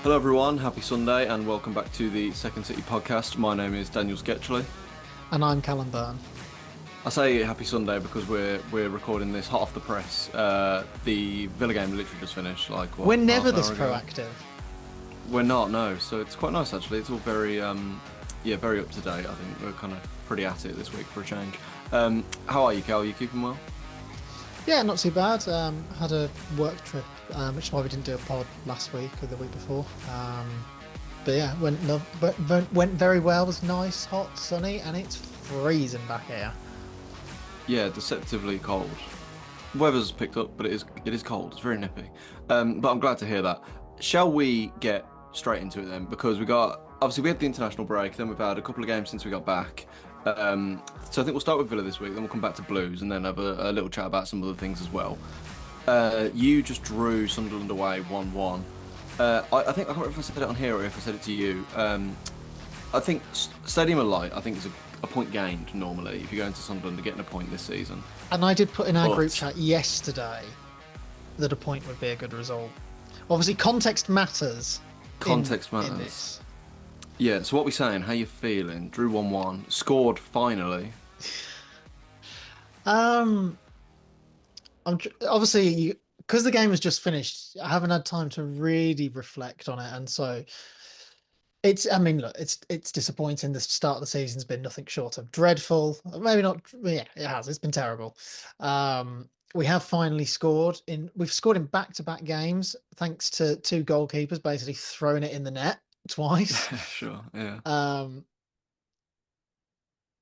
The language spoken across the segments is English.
Hello everyone, happy Sunday and welcome back to the Second City podcast. My name is Daniel Sketchley. And I'm Callum Dan. I say happy Sunday because we're recording this hot off the press. The Villa game literally just finished, like We're what, half never an this hour ago? proactive. We're not, no. So it's quite nice actually. It's all very very up to date. I think we're kind of pretty at it this week for a change. How are you, Cal? Are you keeping well? Yeah, not too bad. Had a work trip, which is why we didn't do a pod last week or the week before. But yeah, went very well. It was nice, hot, sunny, and it's freezing back here. Yeah, deceptively cold. Weather's picked up, but it is cold. It's very nippy. But I'm glad to hear that. Shall we get straight into it then? Because we had the international break, then we've had a couple of games since we got back. So I think we'll start with Villa this week, then we'll come back to Blues, and then have a little chat about some other things as well. You just drew Sunderland away 1-1. I think I can't remember if I said it on here or if I said it to you. I think Stadium of Light, I think is a point gained normally if you go into Sunderland to getting a point this season. And I did put in our But group chat yesterday that a point would be a good result. Obviously, context matters. Context in matters. this. Yeah, so what we saying? How you feeling? Drew 1-1, scored finally. Um, obviously because the game has just finished. I haven't had time to really reflect on it, and so it's. I mean, look, it's disappointing. The start of the season's been nothing short of dreadful. Maybe not. Yeah, it has. It's been terrible. We have finally scored in. We've scored in back-to-back games thanks to two goalkeepers basically throwing it in the net twice. Sure, yeah. Um,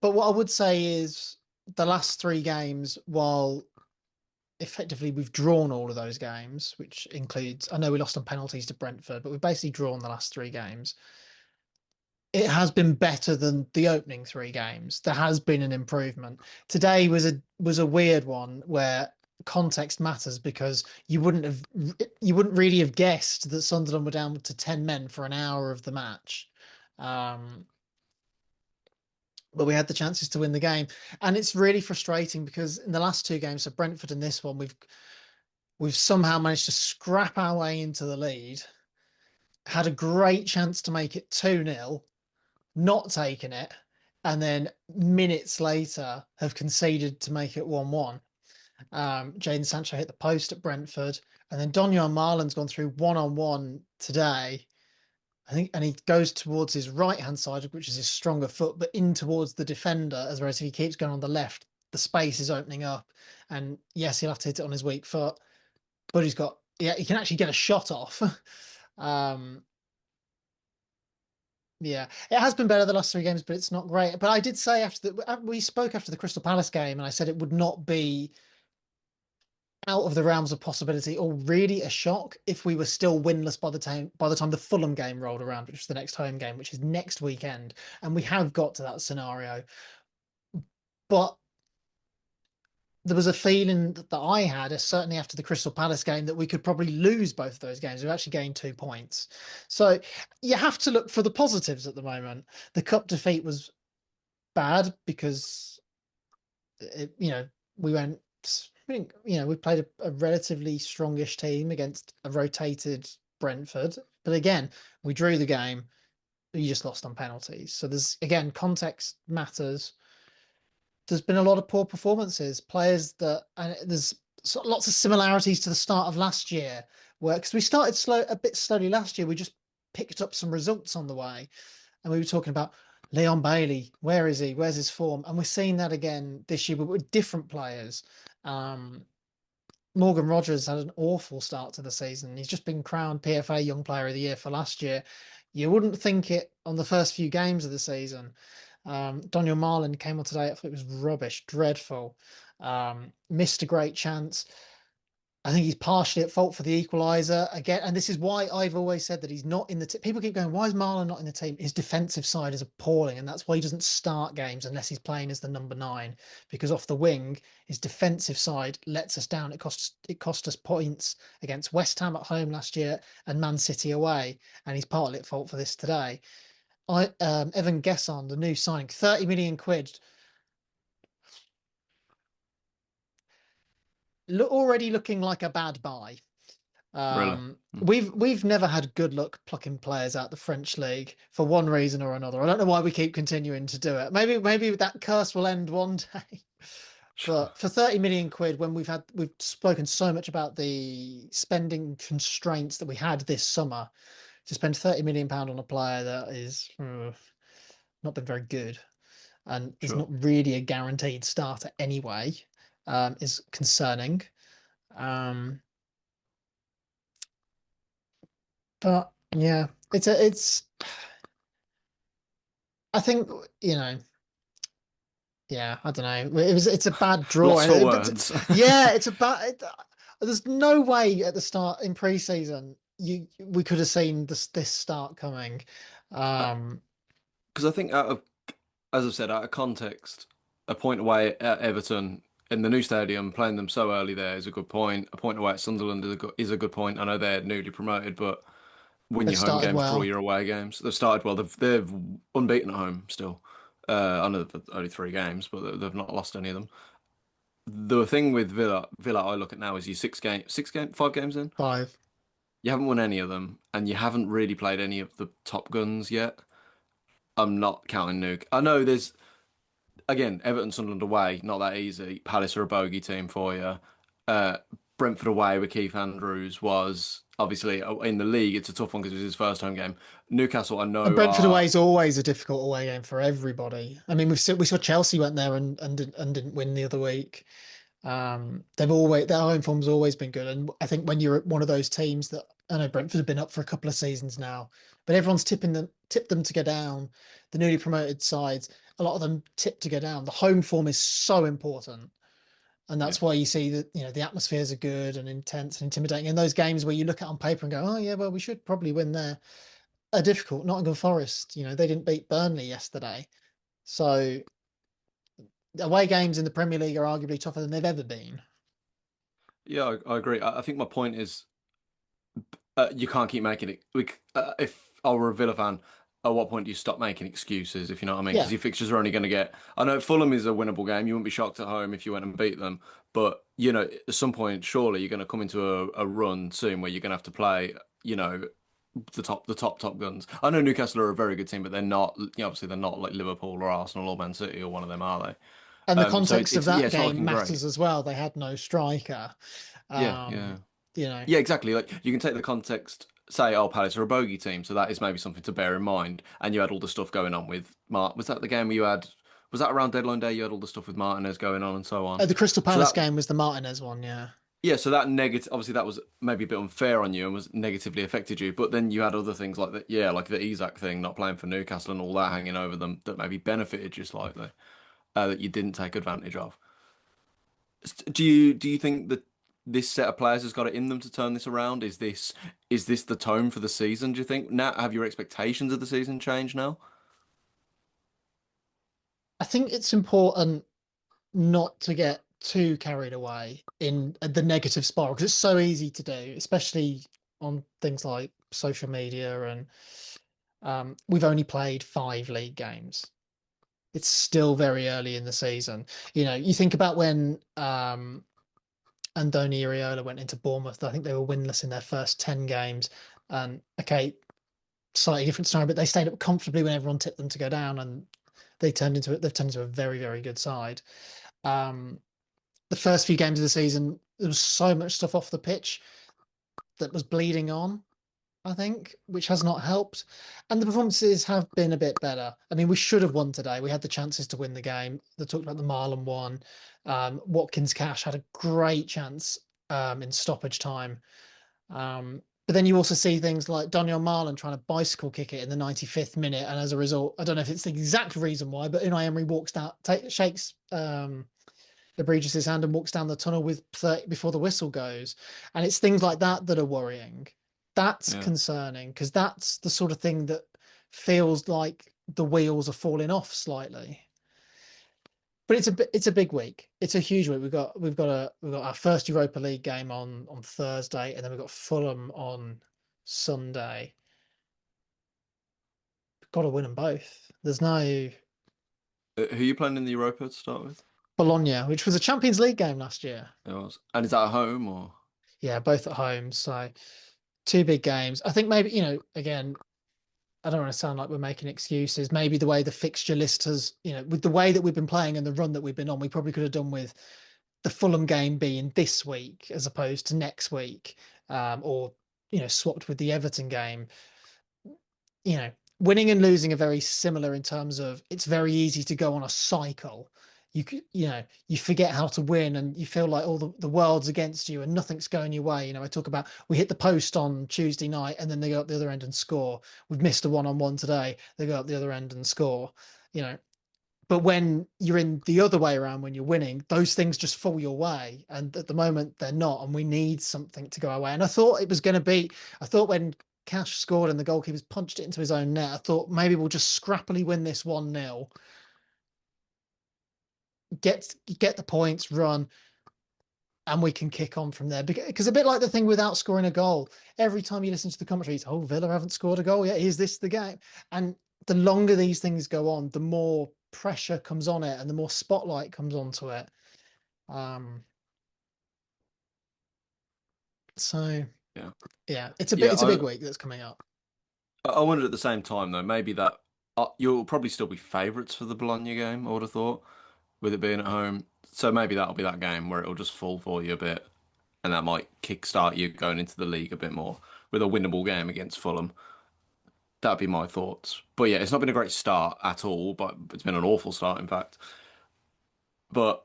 but what I would say is the last three games, while effectively we've drawn all of those games, which includes, I know we lost on penalties to Brentford, but we've basically drawn the last three games. It has been better than the opening three games. There has been an improvement. Today was a weird one where context matters because you wouldn't really have guessed that Sunderland were down to 10 men for an hour of the match. Um, but we had the chances to win the game. And it's really frustrating because in the last two games, so Brentford and this one, we've somehow managed to scrap our way into the lead, had a great chance to make it 2-0, not taken it, and then minutes later have conceded to make it 1-1. Jadon Sancho hit the post at Brentford, and then Donyell Marlin's gone through one-on-one today. I think, and he goes towards his right hand side, which is his stronger foot, but in towards the defender, as whereas if he keeps going on the left, the space is opening up. And yes, he'll have to hit it on his weak foot, but he can actually get a shot off. um, yeah, it has been better the last three games, but it's not great. But I did say we spoke after the Crystal Palace game, and I said it would not be out of the realms of possibility or really a shock if we were still winless by the time the Fulham game rolled around, which is the next home game, which is next weekend. And we have got to that scenario. But there was a feeling that I had, certainly after the Crystal Palace game, that we could probably lose both of those games. We've actually gained 2 points. So you have to look for the positives at the moment. The cup defeat was bad because we went. I think, we played a relatively strongish team against a rotated Brentford, but again, we drew the game. You just lost on penalties. So there's again context matters. There's been a lot of poor performances. Players that and there's lots of similarities to the start of last year, where because we started a bit slowly last year, we just picked up some results on the way, and we were talking about Leon Bailey. Where is he? Where's his form? And we're seeing that again this year, but with different players. Morgan Rogers had an awful start to the season. He's just been crowned PFA Young Player of the Year for last year. You wouldn't think it on the first few games of the season. Donyell Marlin came on today. I thought it was rubbish, dreadful. Missed a great chance. I think he's partially at fault for the equaliser again, and this is why I've always said that he's not in the team. People keep going, "Why is Marlon not in the team?" His defensive side is appalling, and that's why he doesn't start games unless he's playing as the number 9. Because off the wing, his defensive side lets us down. It cost us points against West Ham at home last year and Man City away, and he's partly at fault for this today. Evan Gesson, the new signing, 30 million quid, already looking like a bad buy. Really? Hmm. We've never had good luck plucking players out the French league for one reason or another. I don't know why we keep continuing to do it. Maybe that curse will end one day. But for 30 million quid, when we've spoken so much about the spending constraints that we had this summer, to spend 30 million pound on a player that is not been very good and is Sure. not really a guaranteed starter anyway, is concerning. Um, but yeah, it's I think, you know, yeah, I don't know. It's a bad draw. Lost for words. Yeah, it's a bad. There's no way at the start in pre-season we could have seen this start coming. Um, Because I think as I've said, out of context, a point away at Everton in the new stadium, playing them so early there is a good point. A point away at Sunderland is a good point. I know they're newly promoted, but win they've your home started games, draw well. your away games. They've started well. They've unbeaten at home still. I know they've only 3 games, but they've not lost any of them. The thing with Villa I look at now is you 5 games in. 5. You haven't won any of them, and you haven't really played any of the top guns yet. I'm not counting Nuke. I know there's again Everton, Sunderland away, not that easy. Palace are a bogey team for you. Uh, Brentford away with Keith Andrews was obviously in the league. It's a tough one because it was his first home game. Newcastle, I And know Brentford are away is always a difficult away game for everybody. I mean, we saw Chelsea went there and didn't win the other week. Their home form's always been good, and I think when you're one of those teams that I know Brentford have been up for a couple of seasons now, but everyone's tipped them to go down. The newly promoted sides, a lot of them tip to go down. The home form is so important, and yeah. that's why you see that the atmospheres are good and intense and intimidating. And those games where you look at on paper and go, oh yeah, well we should probably win there, are difficult. Nottingham Forest, they didn't beat Burnley yesterday, so away games in the Premier League are arguably tougher than they've ever been. Yeah, I agree. I think my point is you can't keep making it. If I were a Villa fan, at what point do you stop making excuses, if you know what I mean? Because Yeah. your fixtures are only going to get. I know Fulham is a winnable game. You wouldn't be shocked at home if you went and beat them. But, at some point, surely you're going to come into a run soon where you're going to have to play, the top guns. I know Newcastle are a very good team, but they're not, obviously they're not like Liverpool or Arsenal or Man City or one of them, are they? And the So context of yeah, that it's not game looking matters great. as well. They had no striker. Yeah, yeah. Um, you know, Yeah, exactly. Like you can take the context, say, oh, Palace are a bogey team, so that is maybe something to bear in mind. And you had all the stuff going on with Mart. Was that the game where you had? Was that around deadline day? You had all the stuff with Martinez going on and so on. the Crystal So Palace that, game was the Martinez one. Yeah. yeah, so that negative, obviously that was maybe a bit unfair on you and was negatively affected you. But then you had other things like that, yeah, like the Isak thing, not playing for Newcastle and all that hanging over them that maybe benefited you slightly, that you didn't take advantage of. Do you think that this set of players has got it in them to turn this around? Is this the tone for the season, do you think? Now, have your expectations of the season changed now? I think it's important not to get too carried away in the negative spiral because it's so easy to do, especially on things like social media. And we've only played 5 league games. It's still very early in the season. You think about when Andoni Iraola went into Bournemouth. I think they were winless in their first 10 games. And okay, slightly different story, but they stayed up comfortably when everyone tipped them to go down, and they've turned into a very, very good side. Um, the first few games of the season, there was so much stuff off the pitch that was bleeding on, I think, which has not helped. And the performances have been a bit better. I mean, we should have won today. We had the chances to win the game. They talked about the Marlon one. Watkins Cash had a great chance in stoppage time. But then you also see things like Daniel Marlon trying to bicycle kick it in the 95th minute. And as a result, I don't know if it's the exact reason why, but Unai Emery walks down, shakes Egregious's hand and walks down the tunnel with 30 before the whistle goes. And it's things like that that are worrying. That's Yeah. concerning because that's the sort of thing that feels like the wheels are falling off slightly. But it's a big week. It's a huge week. We've got our first Europa League game on Thursday, and then we've got Fulham on Sunday. We've got to win them both. There's no Who are you playing in the Europa to start with? Bologna, which was a Champions League game last year. It was. And is that at home or? Yeah, both at home. So two big games. I think maybe, again, I don't want to sound like we're making excuses. Maybe the way the fixture list has, with the way that we've been playing and the run that we've been on, we probably could have done with the Fulham game being this week as opposed to next week, or swapped with the Everton game. Winning and losing are very similar in terms of it's very easy to go on a cycle. You forget how to win and you feel like all the world's against you and nothing's going your way. I talk about we hit the post on Tuesday night and then they go up the other end and score. We've missed a one-on-one today. They go up the other end and score. You know, but when you're in the other way around, when you're winning, those things just fall your way. And at the moment, they're not. And we need something to go our way. And I thought it was going to be, I thought when Cash scored and the goalkeeper's punched it into his own net, I thought maybe we'll just scrappily win this 1-0, get the points, run, and we can kick on from there. Because a bit like the thing without scoring a goal, every time you listen to the commentary, it's, oh, Villa haven't scored a goal yet. Is this the game? And the longer these things go on, the more pressure comes on it and the more spotlight comes onto it. So Yeah. yeah, Yeah, it's a big week that's coming up. I wondered at the same time though, maybe that you'll probably still be favourites for the Bologna game, I would have thought, with it being at home. So maybe that'll be that game where it'll just fall for you a bit, and that might kickstart you going into the league a bit more with a winnable game against Fulham. That'd be my thoughts. But yeah, it's not been a great start at all, but it's been an awful start, in fact. But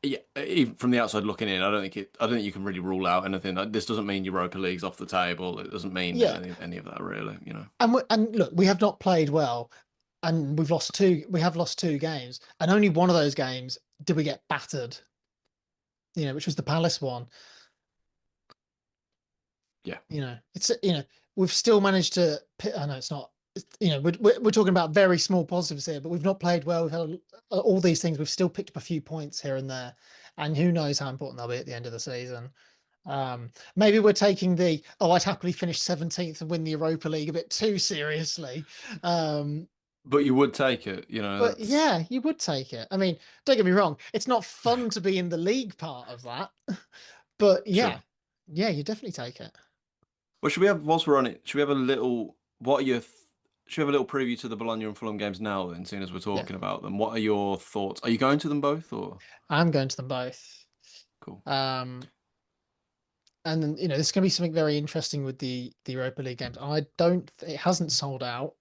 yeah, even from the outside looking in, I don't think you can really rule out anything. This doesn't mean Europa League's off the table. It doesn't mean Yeah, any of that really. and look, we have not played well, and we've lost two. We have lost two games, and only one of those games did we get battered. Which was the Palace one. Yeah. It's we've still managed to. I know it's not. We're talking about very small positives here, but we've not played well. We've had all these things. We've still picked up a few points here and there, and who knows how important they'll be at the end of the season. Maybe we're taking I'd happily finish 17th and win the Europa League a bit too seriously. But you would take it, But that's yeah, you would take it. I mean, don't get me wrong, it's not fun to be in the league part of that, but sure. yeah, you definitely take it. Well, should we have, whilst we're on it, should we have a little, what are your, should we have a little preview to the Bologna and Fulham games now then, seeing as we're Yeah, talking about them? What are your thoughts? Are you going to them both or? I'm going to them both. Cool. Um, and then, there's going to be something very interesting with the Europa League games. It hasn't sold out.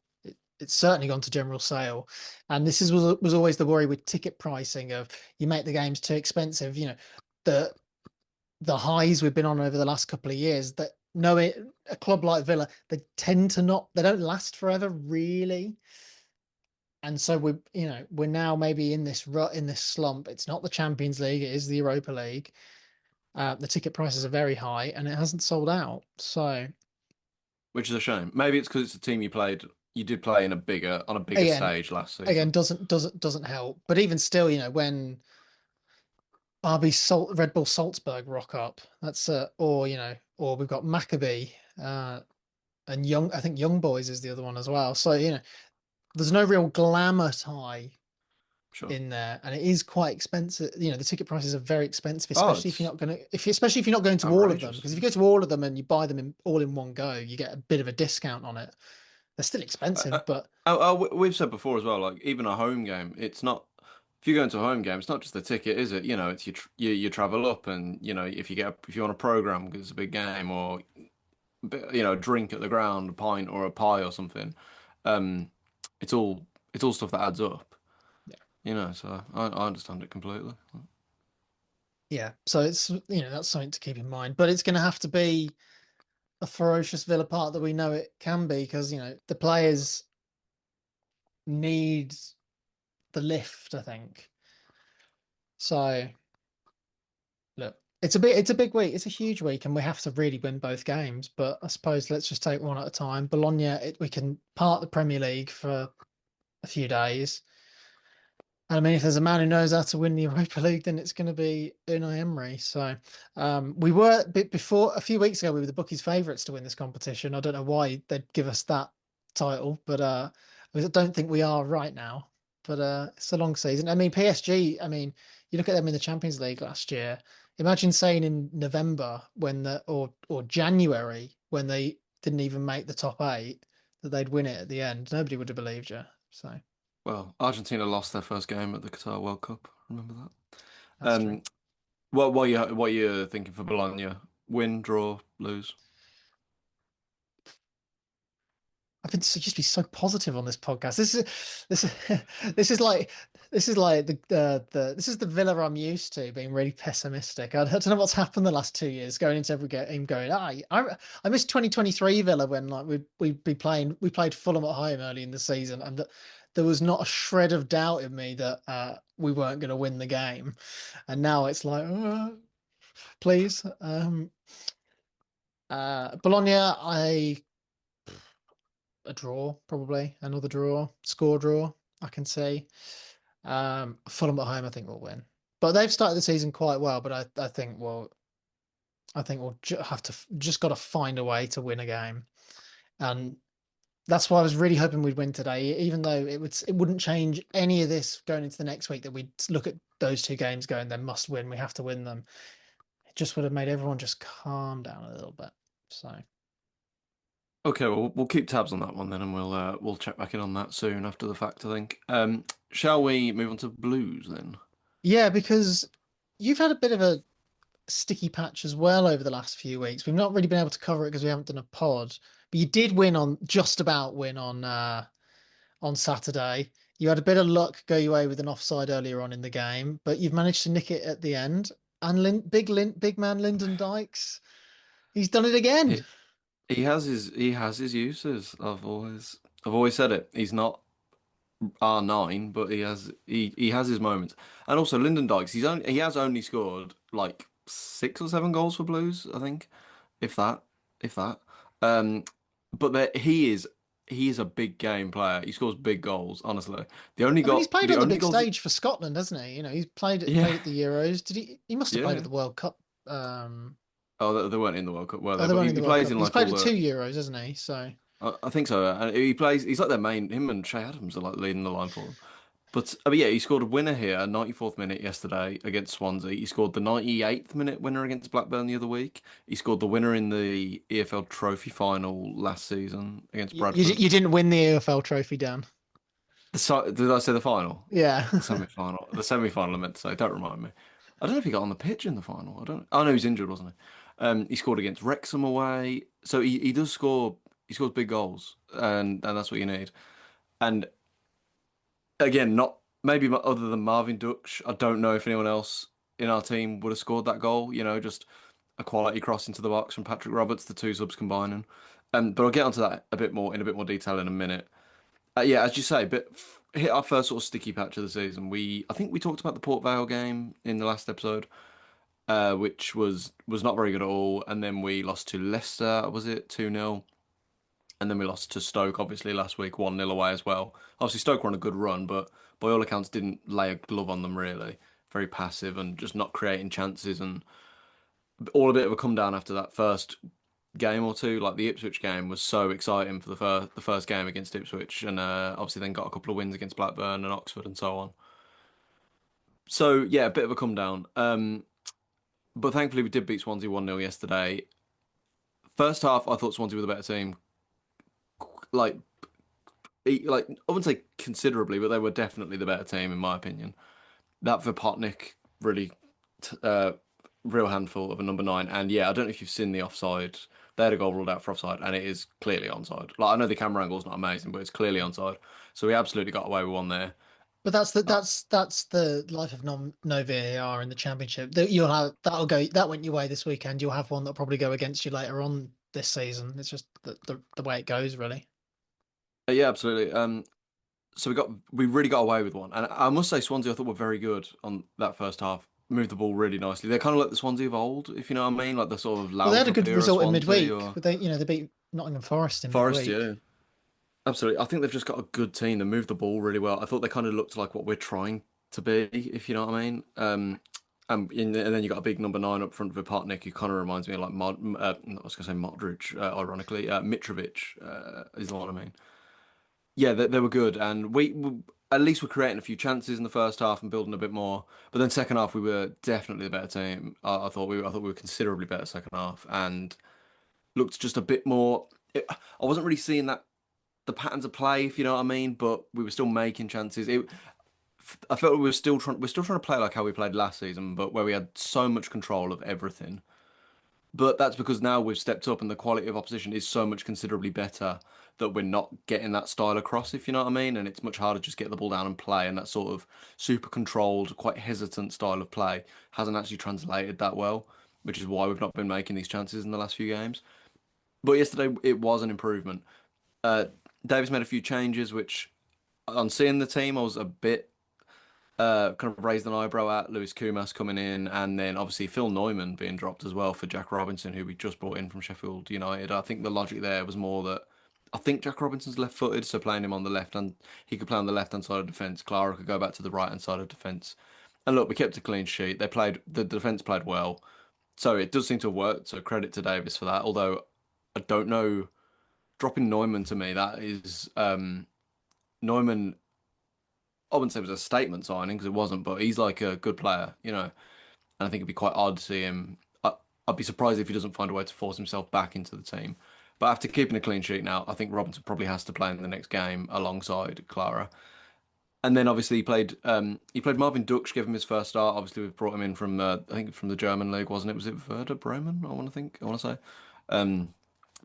It's certainly gone to general sale, and was always the worry with ticket pricing of you make the games too expensive. The the highs we've been on over the last couple of years that no, a club like Villa, they don't last forever really. And so we're now maybe in this rut, in this slump. It's not the Champions League, it is the Europa League. The ticket prices are very high and it hasn't sold out. So Which is a shame. Maybe it's because it's a team you did play on a bigger again, stage last again, season. doesn't help. But even still, when Red Bull Salzburg rock up, that's or we've got Maccabi, and I think Young Boys is the other one as well. So, there's no real glamour tie Sure. in there, and it is quite expensive. The ticket prices are very expensive, Oh, especially if you're it's not going to, especially if you're not going to all of them. outrageous. Because if you go to all of them and you buy them all in one go, you get a bit of a discount on it. They're still expensive, but We've said before as well, like even a home game, it's not. If you go into a home game, it's not just the ticket, is it? It's you travel up, and if you want a program because it's a big game, or a drink at the ground, a pint or a pie or something, um, it's all stuff that adds up. yeah, So I understand it completely. yeah. So it's that's something to keep in mind. But it's going to have to be a ferocious Villa part that we know it can be because the players need the lift. I think so. Look, it's a big week. It's a huge week, and we have to really win both games. But I suppose let's just take one at a time. Bologna, we can part the Premier League for a few days. And I mean, if there's a man who knows how to win the Europa League, then it's going to be Unai Emery. So we were before a few weeks ago, we were the bookies' favourites to win this competition. I don't know why they'd give us that title, but I don't think we are right now. But it's a long season. I mean, PSG. I mean, you look at them in the Champions League last year. Imagine saying in November or January when they didn't even make the top eight that they'd win it at the end. Nobody would have believed you. So Well, Argentina lost their first game at the Qatar World Cup. Remember that? that's true. Um, what you thinking for Bologna? Win, draw, lose? I've been so, just be so positive on this podcast. This is this is like this is like the this is the Villa I'm used to being really pessimistic. I don't know what's happened the last 2 years, going into every game going, I missed 2023 Villa when like we'd be playing we played Fulham at home early in the season and there was not a shred of doubt in me that we weren't going to win the game, and now it's like please Bologna a draw, probably another draw, score draw. I can see. Fulham at home, I think we'll win, but they've started the season quite well. But I think we'll have to just got to find a way to win a game, and that's why I was really hoping we'd win today. Even though it wouldn't change any of this going into the next week. That we'd look at those two games going, they must win. We have to win them. It just would have made everyone just calm down a little bit. So. Okay, well, we'll keep tabs on that one then, and we'll check back in on that soon after the fact, I think. Shall we move on to Blues then? Yeah, because you've had a bit of a sticky patch as well over the last few weeks. We've not really been able to cover it because we haven't done a pod, but you did win on just about win on Saturday. You had a bit of luck go your way with an offside earlier on in the game, but you've managed to nick it at the end. And big man Lyndon Dykes, he's done it again. He, he has his uses. I've always said it. He's not R9, but he has his moments. And also Lyndon Dykes, he has only scored like 6 or 7 goals for Blues, I think, if that, if that. Um, but he is a big game player. He scores big goals. Honestly, I mean, he's played the on the only big goals. stage for Scotland, hasn't he? You know, he's played Yeah, at the Euros. Did he? He must have played at yeah. the World Cup. Oh, they weren't in the World Cup, were Oh, they? they But weren't in the he World plays Cup. in He's like played all at the. 2 Euros, hasn't he? So. I think so, and he plays. He's like their main. Him and Shay Adams are like leading the line for them. But yeah, he scored a winner here, 94th minute yesterday against Swansea. He scored the 98th minute winner against Blackburn the other week. He scored the winner in the EFL Trophy final last season against Bradford. You didn't win the EFL trophy, Dan. Did I say the final? Yeah. The semi-final. The semi-final I meant to say. Don't remind me. I don't know if he got on the pitch in the final. I don't. Oh no, he's injured, wasn't he? He scored against Wrexham away. So he does score. He scores big goals, and that's what you need. And again, not maybe other than Marvin Duksh, I don't know if anyone else in our team would have scored that goal. You know, just a quality cross into the box from Patrick Roberts, the two subs combining. But I'll get onto that a bit more in a bit more detail in a minute. Yeah, as you say, but hit our first sort of sticky patch of the season. I think we talked about the Port Vale game in the last episode, which was not very good at all. And then we lost to Leicester, was it 2-0? And then we lost to Stoke, obviously, last week, 1-0 away as well. Obviously, Stoke were on a good run, but by all accounts, didn't lay a glove on them, really. Very passive and just not creating chances. And all a bit of a come down after that first game or two. Like the Ipswich game was so exciting for the first game against Ipswich. And obviously, then got a couple of wins against Blackburn and Oxford and so on. So, yeah, a bit of a come down. But thankfully, we did beat Swansea 1-0 yesterday. First half, I thought Swansea were the better team. Like, like I wouldn't say considerably, but they were definitely the better team in my opinion. That Vipotnik really, real handful of a number 9. And yeah, I don't know if you've seen the offside. They had a goal ruled out for offside, and it is clearly onside. Like I know the camera angle's not amazing, but it's clearly onside. So we absolutely got away with one there. But Uh, that's the life of no VAR in the championship. That went your way this weekend. You'll have one that'll probably go against you later on this season. It's just the way it goes, really. yeah, absolutely. So we really got away with one, and I must say Swansea I thought were very good on that first half. Moved the ball really nicely. They're kind of like the Swansea of old, if you know what I mean, like the sort of Well, they had a Laudrup good era result in Swansea midweek, or but they beat Nottingham Forest in Forest. midweek. Yeah, absolutely. I think they've just got a good team. They move the ball really well. I thought they kind of looked like what we're trying to be, if you know what I mean. And then you got a big number 9 up front with Vipotnik, who kind of reminds me of like I was going to say Modric, ironically. Mitrovic is the one I mean. Yeah, they were good, and at least we're creating a few chances in the first half and building a bit more. But then second half, we were definitely the better team. I thought we were considerably better second half and looked just a bit more. I wasn't really seeing that the patterns of play, if you know what I mean. But we were still making chances. I felt we were still trying. We're still trying to play like how we played last season, but where we had so much control of everything. But that's because now we've stepped up and the quality of opposition is so much considerably better that we're not getting that style across, if you know what I mean. And it's much harder to just get the ball down and play. And that sort of super controlled, quite hesitant style of play hasn't actually translated that well, which is why we've not been making these chances in the last few games. But yesterday it was an improvement. Uh, Davis made a few changes, which on seeing the team, I was a bit kind of raised an eyebrow at Lewis Kumas coming in, and then obviously Phil Neumann being dropped as well for Jack Robinson, who we just brought in from Sheffield United. I think the logic there was more that I think Jack Robinson's left-footed, so playing him on the left hand, he could play on the left-hand side of defence. Clara could go back to the right-hand side of defence. And look, we kept a clean sheet. The defence played well, so it does seem to have worked. So credit to Davis for that. Although I don't know, dropping Neumann to me, that is Neumann. I wouldn't say it was a statement signing because it wasn't, but he's like a good player, you know. And I think it'd be quite odd to see him. I'd be surprised if he doesn't find a way to force himself back into the team. But after keeping a clean sheet now, I think Robinson probably has to play in the next game alongside Clara. And then obviously he played Marvin Duksch, gave him his first start. Obviously we've brought him in from I think from the German league, wasn't it? Was it Werder Bremen? I want to say.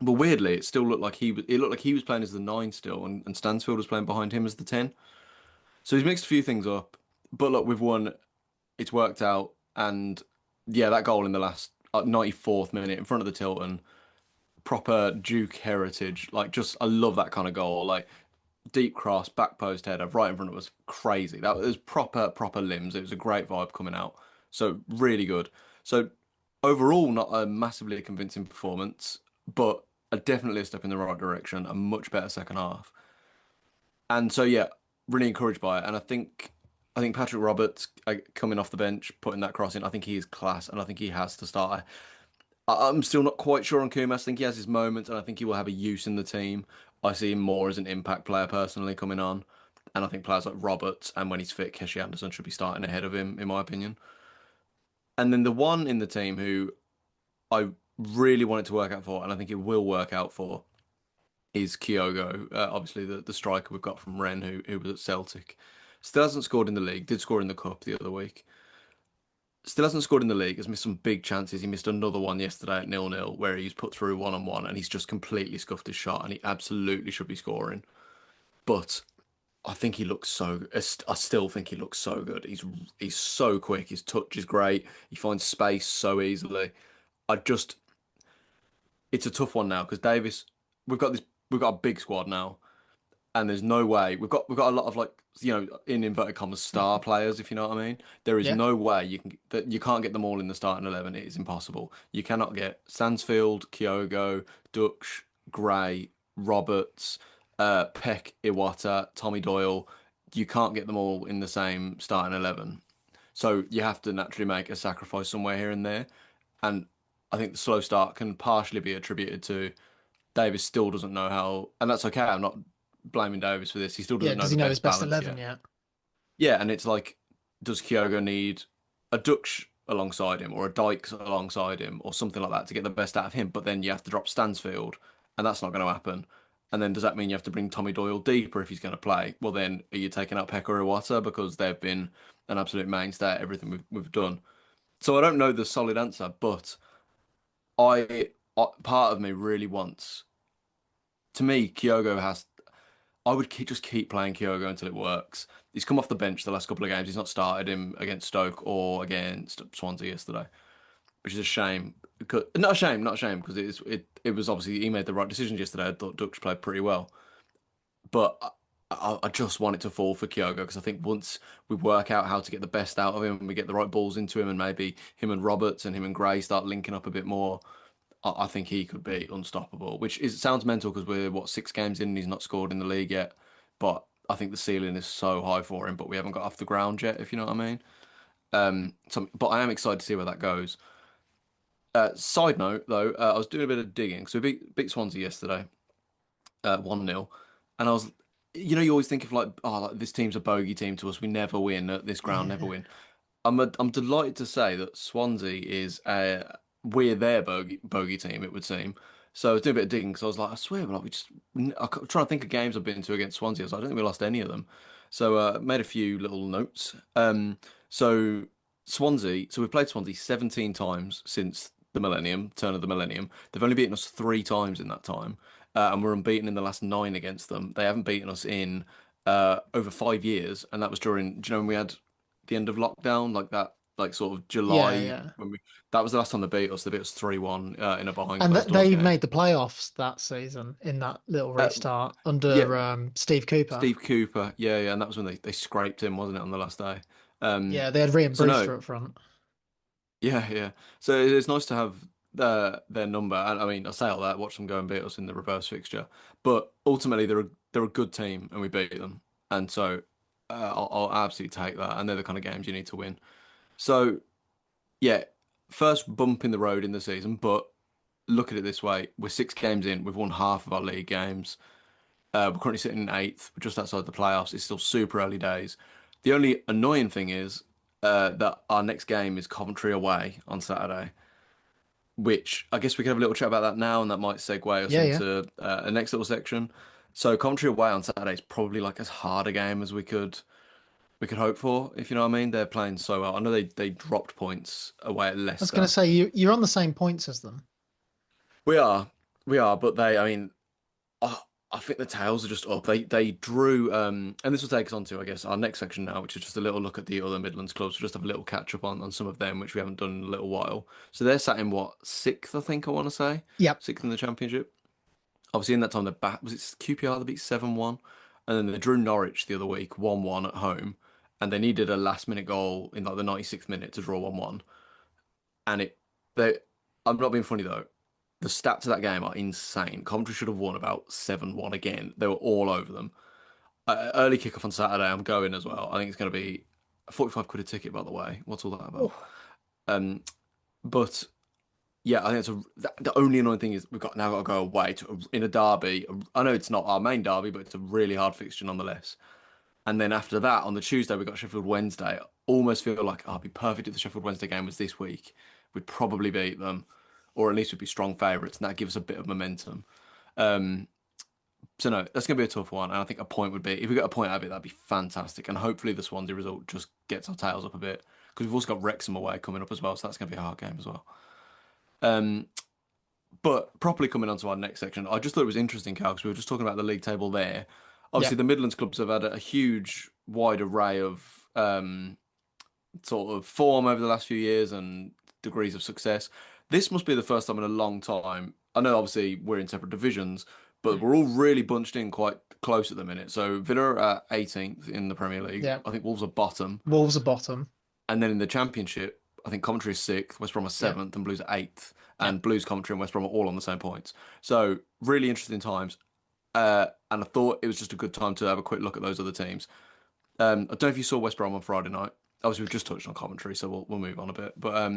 But weirdly, it still looked like it looked like he was playing as the nine still, and Stansfield was playing behind him as the 10. So he's mixed a few things up. But look, we've won. It's worked out, and yeah, that goal in the last 94th minute in front of the Tilton, proper Duke heritage. Like, just I love that kind of goal. Like deep cross, back post header, right in front of us, crazy. That was proper limbs. It was a great vibe coming out. So really good. So overall, not a massively convincing performance, but definitely a step in the right direction. A much better second half. And so yeah, really encouraged by it. And I think Patrick Roberts coming off the bench, putting that cross in, I think he is class, and I think he has to start. I'm still not quite sure on Kumas. I think he has his moments, and I think he will have a use in the team. I see him more as an impact player personally coming on, and I think players like Roberts and when he's fit, Keshi Anderson should be starting ahead of him, in my opinion. And then the one in the team who I really want it to work out for, and I think it will work out for, is Kyogo. Obviously, the striker we've got from Rennes, who was at Celtic. Still hasn't scored in the league. Did score in the cup the other week. Still hasn't scored in the league. Has missed some big chances. He missed another one yesterday at 0-0 where he's put through one-on-one and he's just completely scuffed his shot and he absolutely should be scoring. But I think he looks so. I still think he looks so good. He's so quick. His touch is great. He finds space so easily. I just it's a tough one now because Davis. We've got a big squad now. And there's no way we've got a lot of like in inverted commas star players if you know what I mean. There is Yeah. no way you can't get them all in the starting 11. It is impossible. You cannot get Stansfield, Kyogo, Dutch, Gray, Roberts, Peck, Iwata, Tommy Doyle. You can't get them all in the same starting 11. So you have to naturally make a sacrifice somewhere here and there. And I think the slow start can partially be attributed to Davis still doesn't know how, and that's okay. I'm not blaming Davis for this. He still Yeah. doesn't know Does he the know his best best balance 11 yet. yet? Yeah, and it's like, does Kyogo need a Dutch alongside him or a Dykes alongside him or something like that to get the best out of him? But then you have to drop Stansfield, and that's not going to happen. And then does that mean you have to bring Tommy Doyle deeper if he's going to play? Well, then are you taking out Pekka Iwata because they've been an absolute mainstay at everything we've done? So I don't know the solid answer, but part of me really wants. To me, Kyogo has I would just keep playing Kyogo until it works. He's come off the bench the last couple of games. He's not started him against Stoke or against Swansea yesterday, which is a shame. Not a shame, because it was obviously he made the right decisions yesterday. I thought Dux played pretty well, but I just want it to fall for Kyogo because I think once we work out how to get the best out of him, and we get the right balls into him, and maybe him and Roberts and him and Gray start linking up a bit more. I think he could be unstoppable, which sounds mental because we're what 6 games in and he's not scored in the league yet. But I think the ceiling is so high for him, but we haven't got off the ground yet, if you know what I mean. But I am excited to see where that goes. Side note though, I was doing a bit of digging. So we beat Swansea yesterday, 1-0, and you always think of like, oh, like, this team's a bogey team to us. We never win at this ground, never Yeah. win. I'm delighted to say that Swansea is we're their bogey team, it would seem. So I was doing a bit of digging because I was like, I swear, but like I'm trying to think of games I've been to against Swansea. So I don't think we lost any of them. So made a few little notes. So Swansea, so we've played Swansea 17 times since the millennium, turn of the millennium. They've only beaten us three times in that time, and we're unbeaten in the last nine against them. They haven't beaten us in over 5 years, and that was during, do you know when we had the end of lockdown, like that, like sort of Yeah, July yeah. when we that was the last time they beat us. They beat us 3-1 in a behind And closed doors they game. made the playoffs that season in that little Uh, restart yeah, under Steve Cooper. Steve Cooper. Yeah, yeah, and that was when they scraped him, wasn't it, on the last day? Um, Yeah, they had Ryan so no, Brewster up front. yeah, yeah. So it's nice to have their number. And I mean, I say all that, watch them go and beat us in the reverse fixture, but ultimately they're a good team and we beat them, and so I'll absolutely take that. And they're the kind of games you need to win. So yeah, first bump in the road in the season, but look at it this way: we're 6 games in, we've won half of our league games. We're currently sitting in eighth, we're just outside the playoffs. It's still super early days. The only annoying thing is that our next game is Coventry away on Saturday, which I guess we could have a little chat about that now, and that might segue us Yeah, yeah. into a next little section. So Coventry away on Saturday is probably like as hard a game as we could hope for, if you know what I mean. They're playing so well. I know they dropped points away at I was going to Leicester. say you're on the same points as them. We are, we are, but I mean, I, I think the tails are just up. They drew, and this will take us on to, I guess, our next section now, which is just a little look at the other Midlands clubs. We'll just have a little catch up on some of them, which we haven't done in a little while. So they're sat in what, sixth, I think I want to say, Yep. sixth in the championship. Obviously, in that time, was it QPR that beat 7-1, and then they drew Norwich the other week 1-1 at home, and they needed a last minute goal in like the 96th minute to draw 1-1, and they. I'm not being funny though. The stats of that game are insane. Coventry should have won about 7-1 again. They were all over them. Early kickoff on Saturday. I'm going as well. I think it's going to be 45 quid a ticket, by the way. What's all that about? Oh, But yeah, I think the only annoying thing is we've got to go away to in a derby. I know it's not our main derby, but it's a really hard fixture nonetheless. And then after that, on the Tuesday, we got Sheffield Wednesday. I almost feel like I'd be perfect if the Sheffield Wednesday game was this week. We'd probably beat them, or at least we'd be strong favourites, and that gives us a bit of momentum. So no, that's going to be a tough one, and I think a point would be if we get a point out of it, that'd be fantastic, and hopefully the Swansea result just gets our tails up a bit because we've also got Wrexham away coming up as well, so that's going to be a hard game as well. But properly coming on to our next section, I just thought it was interesting, Cal, because we were just talking about the league table there. Obviously, yep. the Midlands clubs have had a huge, wide array of sort of form over the last few years and degrees of success. This must be the first time in a long time. I know, obviously, we're in separate divisions, but we're all really bunched in quite close at the minute. So Villa are at 18th in the Premier League. Yeah. I think Wolves are bottom, Wolves are bottom. and then in the Championship, I think Coventry is sixth, West Brom are Yep. seventh, and Blues are eighth. Yep. And Blues, Coventry, and West Brom are all on the same points. So really interesting times. And I thought it was just a good time to have a quick look at those other teams. I don't know if you saw West Brom on Friday night. Obviously, we've just touched on Coventry, so we'll move on a bit. But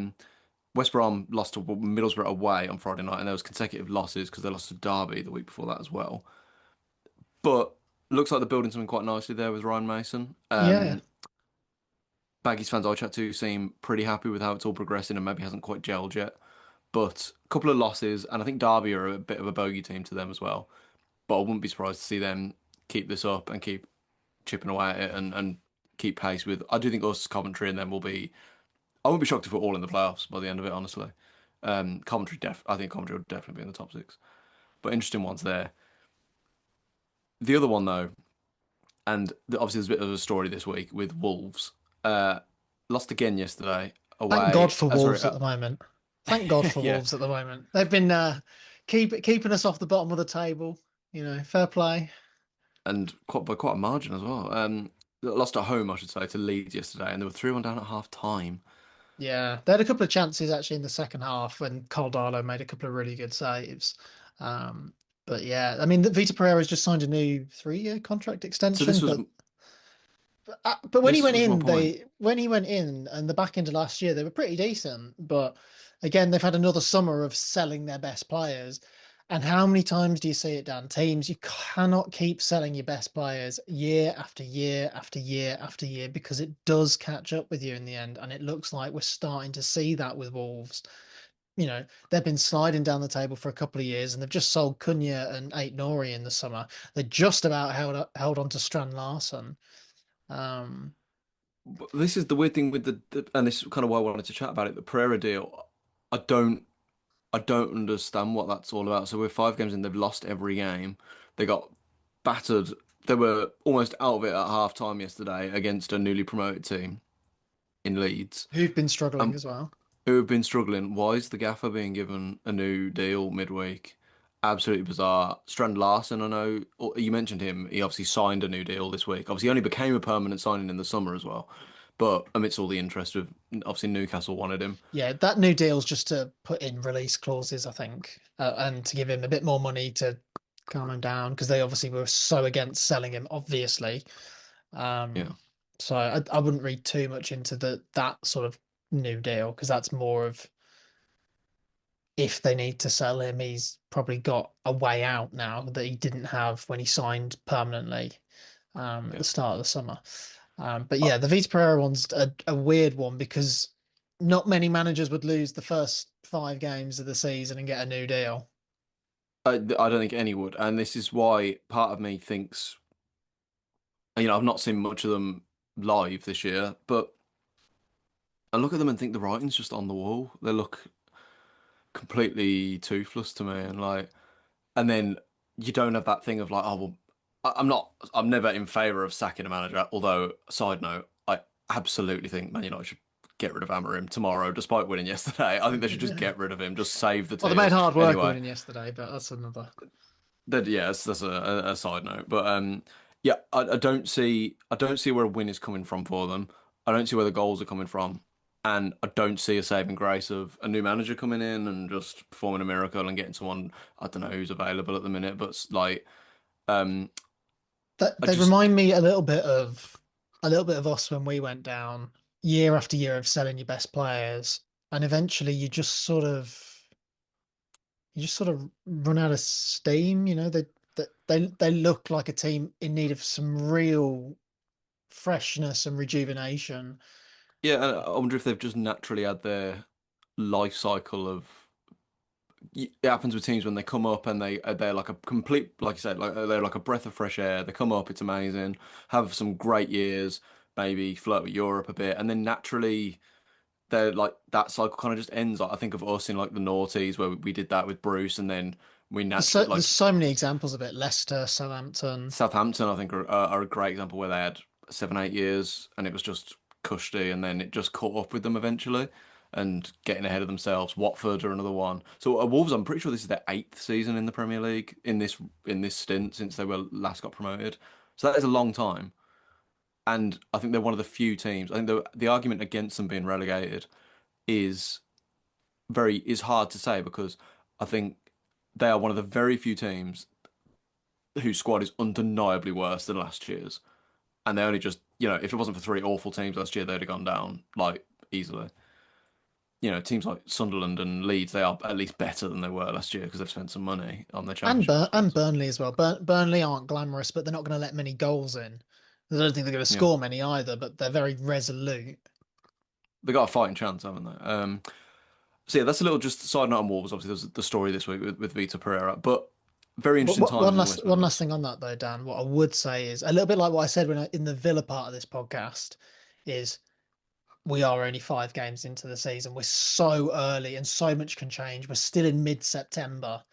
West Brom lost to Middlesbrough away on Friday night, and there was consecutive losses because they lost to Derby the week before that as well. But looks like they're building something quite nicely there with Ryan Mason. Yeah. Baggies fans I chat to seem pretty happy with how it's all progressing and maybe hasn't quite gelled yet. But a couple of losses, and I think Derby are a bit of a bogey team to them as well. But I wouldn't be surprised to see them keep this up and keep chipping away at it and keep pace with. I do think us, Coventry, and them will be. I wouldn't be shocked if we're all in the playoffs by the end of it, honestly. I think Coventry would definitely be in the top six. But interesting ones there. The other one though, and obviously there's a bit of a story this week with Wolves. Uh, Lost again yesterday Thank God away. for Sorry, Wolves at the moment. Thank God for yeah, Wolves at the moment. They've been keeping us off the bottom of the table. Fair play. and quite a margin as well. Lost at home, I should say, to Leeds yesterday, and they were 3-1 down at half time. Yeah, they had a couple of chances actually in the second half when Caldalo made a couple of really good saves. Um, but yeah, I mean, Vita Pereira's just signed a new 3-year contract So extension, but when he this went was my in, point. and the back end of last year, they were pretty decent. But again, they've had another summer of selling their best players, And how many times do you see it, Dan? Teams, you cannot keep selling your best players year after year after year after year because it does catch up with you in the end. And it looks like we're starting to see that with Wolves. They've been sliding down the table for a couple of years and they've just sold Cunha and Ait Nori in the summer. They just about held on to Strand Larson. Um, But this is the weird thing with and this is kind of why I wanted to chat about it. The Pereira deal, I don't, I don't understand what that's all about. So we're 5 games in, they've lost every game. They got battered. They were almost out of it at half time yesterday against a newly promoted team in Leeds. who've been struggling Um, as well. who have been struggling. Why is the gaffer being given a new deal midweek? Absolutely bizarre. Strand Larson, I know you mentioned him. He obviously signed a new deal this week. Obviously, he only became a permanent signing in the summer as well. But amidst all the interest of obviously Newcastle wanted him. Yeah, that new deal's just to put in release clauses, I think, and to give him a bit more money to calm him down because they obviously were so against selling him, obviously. Yeah, Um, so I wouldn't read too much into that sort of new deal because that's more of if they need to sell him, he's probably got a way out now that he didn't have when he signed permanently at the yeah. start of the summer. But I, yeah, the Vita Pereira one's a weird one because not many managers would lose the first 5 games of the season and get a new deal. I don't think any would, and this is why part of me thinks, I've not seen much of them live this year, but I look at them and think the writing's just on the wall. They look completely toothless to me, and and then you don't have that thing of like, oh well, I'm never in favour of sacking a manager. Although, side note, I absolutely think Man United should get rid of Amorim tomorrow, despite winning yesterday. I think they should just get rid of him, just save the Well, they made tears. hard work of Anyway, winning yesterday, but that's another. that yeah, that's a side note. But yeah, I don't see where a win is coming from for them. I don't see where the goals are coming from. And I don't see a saving grace of a new manager coming in and just performing a miracle and getting someone I don't know who's available at the minute, but um, I They just remind me a little bit of us when we went down year after year of selling your best players, and eventually you just sort of run out of steam. They look like a team in need of some real freshness and rejuvenation. yeah, and I wonder if they've just naturally had their life cycle of it happens with teams when they come up and they're like a complete like you said they're like a breath of fresh air. They come up, it's amazing, have some great years, maybe flirt with Europe a bit, and then naturally they're like that cycle kind of just ends. Like I think of us in like the noughties where we did that with Bruce, and then we There's so, naturally there's like so many examples of it. Leicester, Southampton. Southampton. I think are a great example where they had 7 8 years and it was just cushy, and then it just caught up with them eventually. And getting ahead of themselves. Watford are another one. So Wolves, I'm pretty sure this is their 8th season in the Premier League in this stint since they were last got promoted. So that is a long time. And I think they're one of the few teams. I think the argument against them being relegated is is hard to say because I think they are one of the very few teams whose squad is undeniably worse than last year's. And they only just, if it wasn't for 3 awful teams last year, they'd have gone down like easily. Teams like Sunderland and Leeds, they are at least better than they were last year because they've spent some money on their And championship squads. Burnley as well. Burnley aren't glamorous, but they're not going to let many goals in. I don't think they're going to Yeah, score many either, but they're very resolute. they got a fighting chance, haven't they? So yeah, that's a little just side note on Wolves. Obviously, there's the story this week with Vita Pereira, but very But interesting times one in the last West one last Midlands. thing on that though, Dan. What I would say is a little bit like what I said in the Villa part of this podcast is we are only 5 games into the season. We're so early and so much can change. We're still in mid-September,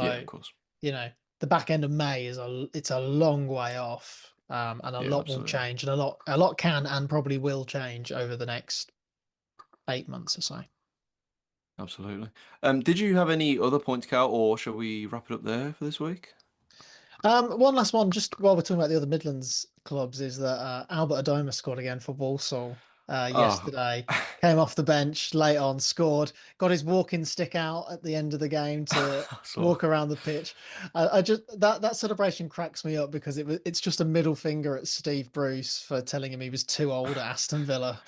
Yeah, so of course. you know the back end of May it's a long way off, and a Yeah, lot will absolutely. change, and a lot can and probably will change over the next 8 months or so. Absolutely. Did you have any other points, Cal, or shall we wrap it up there for this week? One last one, just while we're talking about the other Midlands clubs, is that Albert Adoma scored again for Walsall Oh, yesterday. Came off the bench late on, scored, got his walking stick out at the end of the game to so walk around the pitch. I just that celebration cracks me up because it's just a middle finger at Steve Bruce for telling him he was too old at Aston Villa,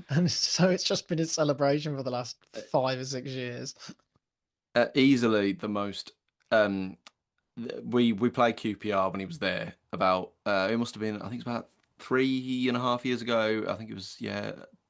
and so it's just been his celebration for the last 5 or 6 years. easily the most we played QPR when he was there about it must have been I think it's about 3.5 years ago. I think it was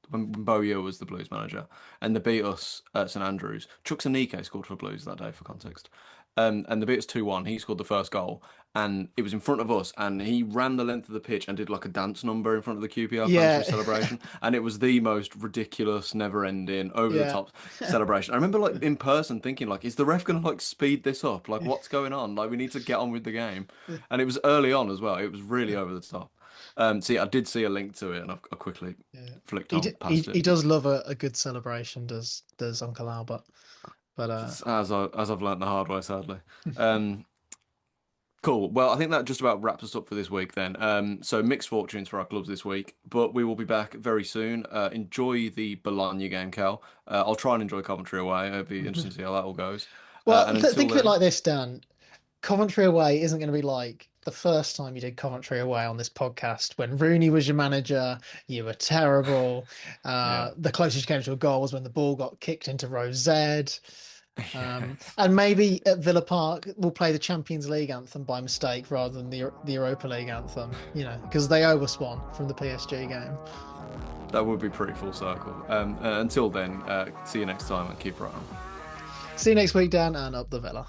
when Bowyer was the Blues manager and they beat us at St Andrews. Chuks Aneke scored for Blues that day for context. And they beat us 2-1. He scored the first goal and it was in front of us and he ran the length of the pitch and did like a dance number in front of the QPR fans for Yeah, his celebration. And it was the most ridiculous, never ending, over the yeah. top celebration. I remember like in person thinking like, is the ref gonna like speed this up? Like Yeah. what's going on? Like we need to get on with the game. And it was early on as well. It was really over the top. See, I did see a link to it and I quickly Yeah. flicked He on d- he past it. he does love a good celebration, does Uncle Albert. But As I've learnt the hard way, sadly. Um, cool. Well, I think that just about wraps us up for this week then. So mixed fortunes for our clubs this week, but we will be back very soon. Enjoy the Bologna game, Cal. I'll try and enjoy Coventry away. It'll be interesting to see how that all goes. well, And until think of it then, like this, Dan. Coventry away isn't going to be like the first time you did Coventry away on this podcast when Rooney was your manager. You were terrible. yeah, The closest you came to a goal was when the ball got kicked into row Z. yeah, And maybe at Villa Park we'll play the Champions League anthem by mistake rather than the Europa League anthem. Because they owe us one from the PSG game. that would be pretty full circle. Until then, see you next time and keep right on. See you next week, Dan, and up the Villa.